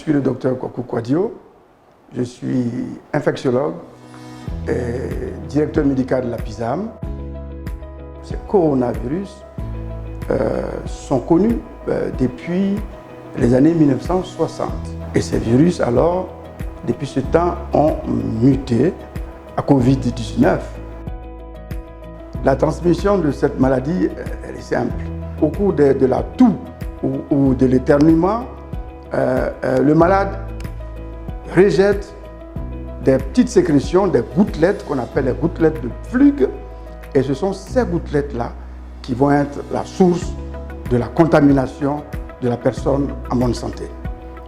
suis le docteur Kwaku Kwadio, je suis infectiologue et directeur médical de la PISAM. Ces coronavirus sont connus depuis les années 1960. Et ces virus, alors, depuis ce temps, ont muté à Covid-19. La transmission de cette maladie, elle est simple. Au cours de la toux ou de l'éternuement, le malade rejette des petites sécrétions, des gouttelettes qu'on appelle les gouttelettes de Flug. Et ce sont ces gouttelettes-là qui vont être la source de la contamination de la personne en bonne santé.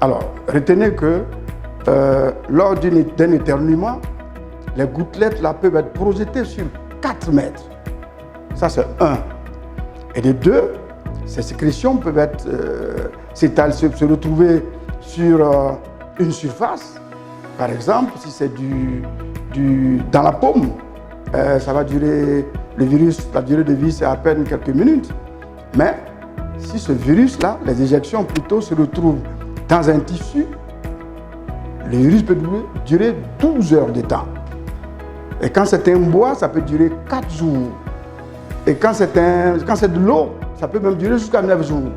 Alors, retenez que lors d'un éternuement, les gouttelettes-là peuvent être projetées sur 4 mètres. Ça, c'est 1. Et de 2, ces sécrétions peuvent se retrouver sur une surface. Par exemple, si c'est dans la paume, ça va durer, la durée de vie, c'est à peine quelques minutes. Mais si ce virus-là, les éjections plutôt, se retrouvent dans un tissu, le virus peut durer 12 heures de temps. Et quand c'est un bois, ça peut durer 4 jours. Et quand c'est de l'eau, ça peut même durer jusqu'à 9 jours.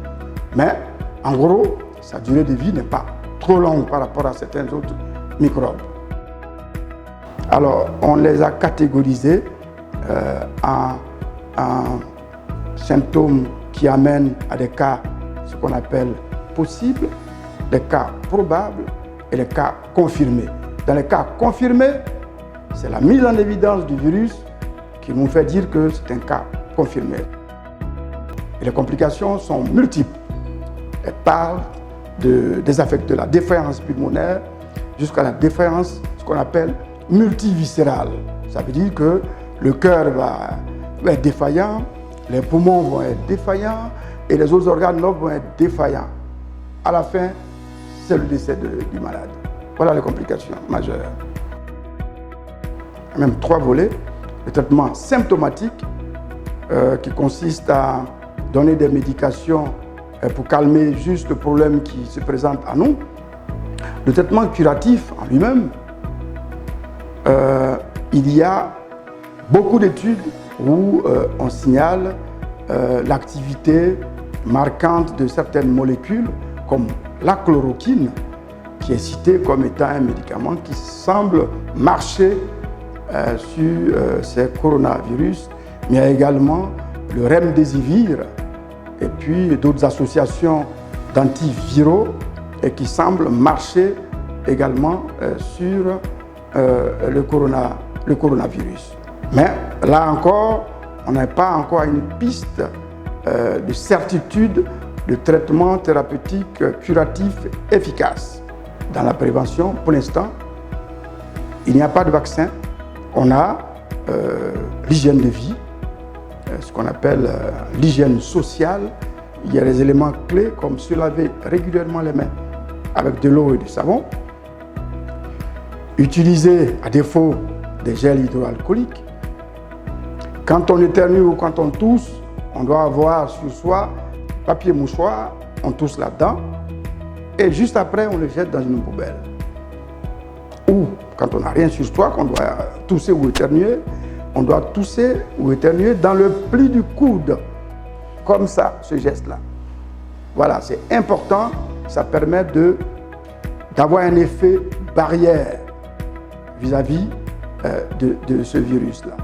Mais en gros, sa durée de vie n'est pas trop longue par rapport à certains autres microbes. Alors, on les a catégorisés en symptômes qui amènent à des cas, ce qu'on appelle possibles, des cas probables et les cas confirmés. Dans les cas confirmés, c'est la mise en évidence du virus qui nous fait dire que c'est un cas confirmé. Et les complications sont multiples. Elles parlent de la défaillance pulmonaire jusqu'à la défaillance, ce qu'on appelle multiviscérale. Ça veut dire que le cœur va être défaillant, les poumons vont être défaillants et les autres organes vont être défaillants. À la fin, c'est le décès du malade. Voilà les complications majeures. Il y a même 3 volets. Le traitement symptomatique qui consiste à donner des médications pour calmer juste le problème qui se présente à nous. Le traitement curatif en lui-même, il y a beaucoup d'études où on signale l'activité marquante de certaines molécules comme la chloroquine, qui est citée comme étant un médicament qui semble marcher sur ces coronavirus, mais il y a également le remdesivir et puis d'autres associations d'antiviraux et qui semblent marcher également sur le coronavirus. Mais là encore, on n'a pas encore une piste de certitude de traitement thérapeutique curatif efficace. Dans la prévention, pour l'instant, il n'y a pas de vaccin. On a l'hygiène de vie, ce qu'on appelle l'hygiène sociale. Il y a des éléments clés comme se laver régulièrement les mains avec de l'eau et du savon. Utiliser à défaut des gels hydroalcooliques. Quand on éternue ou quand on tousse, on doit avoir sur soi papier mouchoir, on tousse là-dedans et juste après on le jette dans une poubelle. Ou quand on n'a rien sur soi, qu'on doit tousser ou éternuer, on doit tousser ou éternuer dans le pli du coude, comme ça, ce geste-là. Voilà, c'est important, ça permet d'avoir un effet barrière vis-à-vis de ce virus-là.